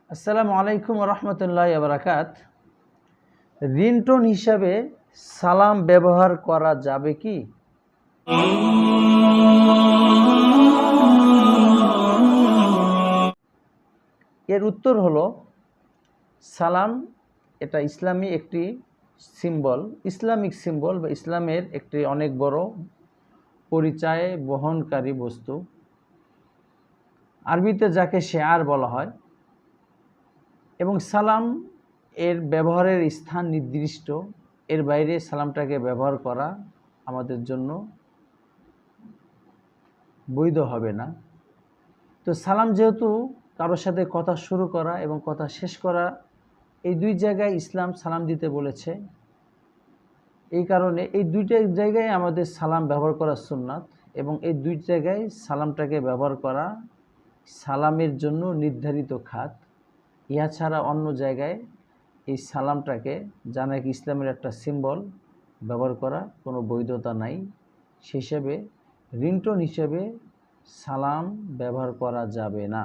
আসসালামু আলাইকুম রহমতুল্লাহ বারাকাত। রিংটোন হিসাবে সালাম ব্যবহার করা যাবে কি? এর উত্তর হলো সালাম এটা ইসলামী একটি সিম্বল, ইসলামিক সিম্বল বা ইসলামের একটি অনেক বড় পরিচয় বহনকারী বস্তু। আরবিতে যাকে শেয়ার বলা হয়, এবং সালাম এর ব্যবহারের স্থান নির্দিষ্ট, এর বাইরে সালামটাকে ব্যবহার করা আমাদের জন্য বৈধ হবে না। তো সালাম যেহেতু কারোর সাথে কথা শুরু করা এবং কথা শেষ করা, এই দুই জায়গায় ইসলাম সালাম দিতে বলেছে। এই কারণে এই দুইটা জায়গায় আমাদের সালাম ব্যবহার করা সুন্নাত, এবং এই দুই জায়গায় সালামটাকে ব্যবহার করা সালামের জন্য নির্ধারিত খাত। ইহা ছাড়া অন্য জায়গায় এই সালামটাকে, যা নাকি ইসলামের একটা সিম্বল, ব্যবহার করা কোনো বৈধতা নাই। সেই হিসেবে রিংটোন হিসেবে সালাম ব্যবহার করা যাবে না।